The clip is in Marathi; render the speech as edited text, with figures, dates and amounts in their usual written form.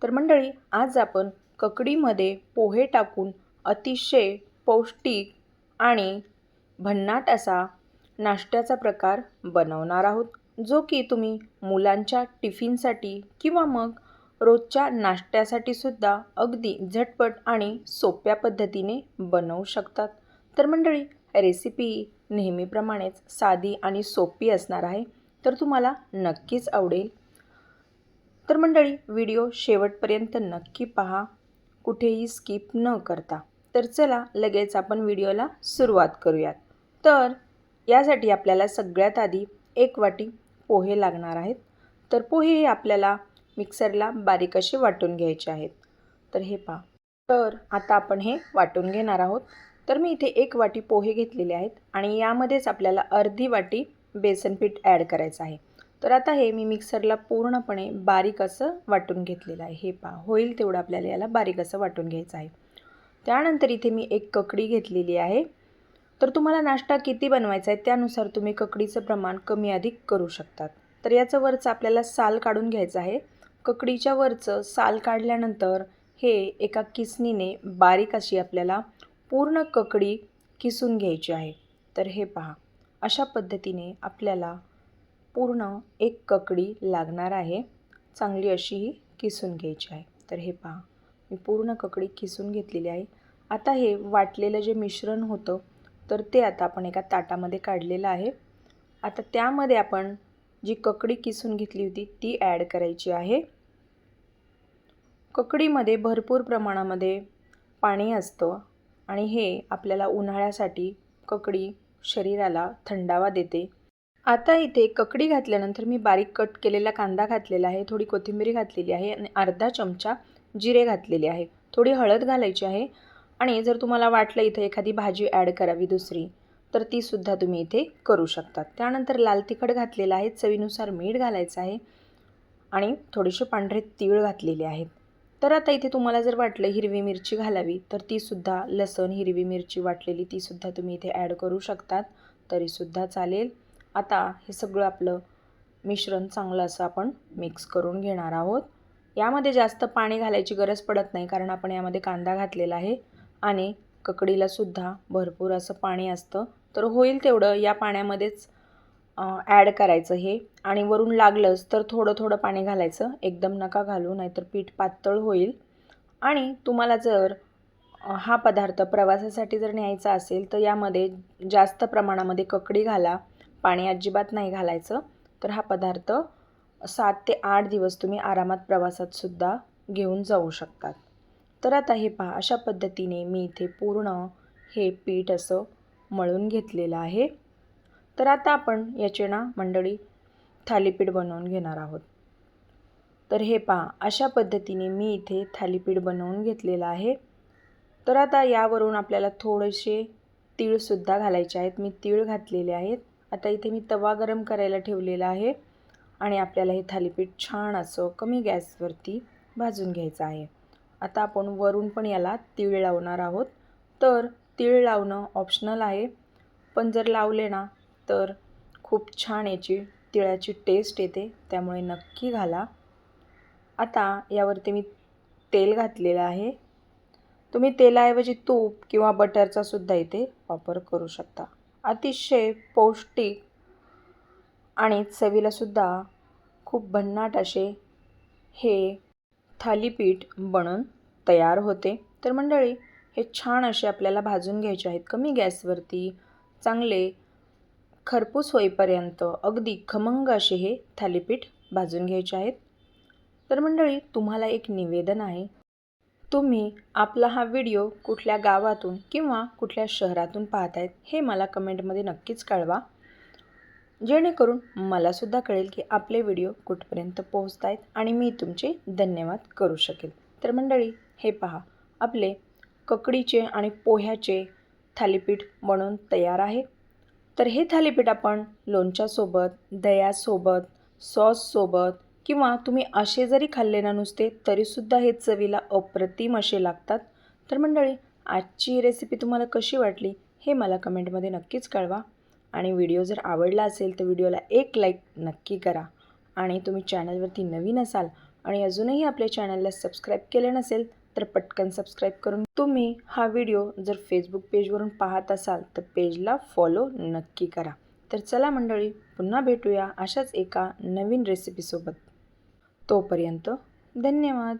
तर मंडळी, आज आपण ककडीमध्ये पोहे टाकून अतिशय पौष्टिक आणि भन्नाट असा नाश्त्याचा प्रकार बनवणार आहोत, जो की तुम्ही मुलांच्या टिफिनसाठी किंवा मग रोजच्या नाश्त्यासाठी सुद्धा अगदी झटपट आणि सोप्या पद्धतीने बनवू शकतात। तर मंडळी, रेसिपी नेहमीप्रमाणेच साधी आणि सोपी असणार आहे, तर तुम्हाला नक्कीच आवडेल। तर मंडळी, व्हिडिओ शेवटपर्यंत नक्की पहा, कुठेही स्किप न करता। तर चला लगेच आपण व्हिडिओला सुरुवात करूयात। तर यासाठी आपल्याला सगळ्यात आधी 1 वाटी पोहे लागणार आहेत। तर पोहे हे आपल्याला मिक्सरला बारीक असे वाटून घ्यायचे आहेत। तर हे पहा, तर आता आपण हे वाटून घेणार आहोत। तर मी इथे 1 वाटी पोहे घेतलेले आहेत आणि यामध्येच आपल्याला अर्धी वाटी बेसन पीठ ॲड करायचं आहे। तर आता हे मी मिक्सरला पूर्णपणे बारीक असं वाटून घेतलेलं आहे। हे पहा, होईल तेवढं आपल्याला याला बारीक असं वाटून घ्यायचं आहे। त्यानंतर इथे मी 1 ककडी घेतलेली आहे। तर तुम्हाला नाश्ता किती बनवायचा आहे त्यानुसार तुम्ही ककडीचं प्रमाण कमी अधिक करू शकतात। तर याचं वरचं आपल्याला साल काढून घ्यायचं आहे। ककडीच्या वरचं साल काढल्यानंतर हे एका किसणीने बारीक अशी आपल्याला पूर्ण ककडी किसून घ्यायची आहे। तर हे पहा, अशा पद्धतीने आपल्याला पूर्ण 1 ककडी लागणार आहे, चांगली अशी ही किसून घ्यायची आहे। तर हे पहा, मी पूर्ण ककडी किसून घेतलेली आहे। आता हे वाटलेलं जे मिश्रण होतं, तर ते आता आपण एका ताटामध्ये काढलेलं आहे। आता त्यामध्ये आपण जी ककडी किसून घेतली होती ती ॲड करायची आहे। ककडीमध्ये भरपूर प्रमाणामध्ये पाणी असतं आणि हे आपल्याला उन्हाळ्यासाठी ककडी शरीराला थंडावा देते। आता इथे ककडी घातल्यानंतर मी बारीक कट केलेला कांदा घातलेला आहे, थोडी कोथिंबीर घातलेली आहे आणि अर्धा चमचा जिरे घातलेले आहे। थोडी हळद घालायची आहे आणि जर तुम्हाला वाटलं इथे एखादी भाजी ॲड करावी दुसरी, तर ती सुद्धा तुम्ही इथे करू शकता। त्यानंतर लाल तिखट घातलेलं आहे, चवीनुसार मीठ घालायचं आहे आणि थोडेसे पांढरे तीळ घातलेले आहेत। तर आता इथे तुम्हाला जर वाटलं हिरवी मिरची घालावी, तर ती सुद्धा लसूण, हिरवी मिरची वाटलेली ती सुद्धा तुम्ही इथे ॲड करू शकतात, तरीसुद्धा चालेल। आता हे सगळं आपलं मिश्रण चांगलं असं आपण मिक्स करून घेणार आहोत। यामध्ये जास्त पाणी घालायची गरज पडत नाही, कारण आपण यामध्ये कांदा घातलेला आहे आणि ककडीला सुद्धा भरपूर असं पाणी असतं। तर होईल तेवढं या पाण्यामध्येच ॲड करायचं हे, आणि वरून लागलंच तर थोडं थोडं पाणी घालायचं, एकदम नका घालू, नाहीतर पीठ पातळ होईल। आणि तुम्हाला जर हा पदार्थ प्रवासासाठी जर न्यायचा असेल, तर यामध्ये जास्त प्रमाणामध्ये ककडी घाला, पाणी अजिबात नाही घालायचं। तर हा पदार्थ 7 ते 8 दिवस तुम्ही आरामात प्रवासात सुद्धा घेऊन जाऊ शकतात। तर आता हे पहा, अशा पद्धतीने मी इथे पूर्ण हे पीठ असं मळून घेतलेलं आहे। तर आता आपण याचे ना मंडळी थालीपीठ बनवून घेणार आहोत। तर हे पहा, अशा पद्धतीने मी इथे थालीपीठ बनवून घेतलेलं आहे। तर आता यावरून आपल्याला थोडेसे तीळसुद्धा घालायचे आहेत, मी तीळ घातलेले आहेत। आता इथे मी तवा गरम करायला ठेवलेला आहे आणि आपल्याला हे थालीपीठ छान असं कमी गॅसवरती भाजून घ्यायचं आहे। आता आपण वरून पण याला तीळ लावणार आहोत। तर तीळ लावणं ऑप्शनल आहे, पण जर लावले ना तर खूप छान याची तिळाची टेस्ट येते, त्यामुळे नक्की घाला। आता यावरती मी तेल घातलेलं आहे। तुम्ही तेलाऐवजी तूप किंवा बटरचा सुद्धा इथे वापर करू शकता। अतिशय पौष्टिक आणि चवीला सुद्धा खूप भन्नाट असे हे थालीपीठ बनून तयार होते। तर मंडळी, हे छान असे आपल्याला भाजून घ्यायचे आहेत कमी गॅसवरती, चांगले खरपूस होईपर्यंत अगदी खमंग असे हे थालीपीठ भाजून घ्यायचे आहेत। तर मंडळी, तुम्हाला एक निवेदन आहे, तुम्ही आपला हा व्हिडिओ कुठल्या गावातून किंवा कुठल्या शहरातून पाहतायत हे मला कमेंटमध्ये नक्कीच कळवा, जेणेकरून मलासुद्धा कळेल की आपले व्हिडिओ कुठपर्यंत पोहोचत आहेत आणि मी तुमचे धन्यवाद करू शकेल। तर मंडळी, हे पहा, आपले ककडीचे आणि पोह्याचे थालीपीठ बनवून तयार आहे। तर हे थालीपीठ आपण लोणच्यासोबत, दह्यासोबत, सॉससोबत किंवा तुम्ही असे जरी खाल्ले ना नुसते, तरीसुद्धा हे चवीला अप्रतिम असे लागतात। तर मंडळी, आजची रेसिपी तुम्हाला कशी वाटली हे मला कमेंटमध्ये नक्कीच कळवा, आणि व्हिडिओ जर आवडला असेल तर व्हिडिओला एक लाईक नक्की करा, आणि तुम्ही चॅनलवरती नवीन असाल आणि अजूनही आपल्या चॅनलला सबस्क्राईब केले नसेल तर पटकन सबस्क्राईब करून तुम्ही हा व्हिडिओ जर फेसबुक पेजवरून पाहत असाल तर पेजला फॉलो नक्की करा. तर चला मंडळी, पुन्हा भेटूया अशाच एका नवीन रेसिपीसोबत. तोपर्यंत धन्यवाद.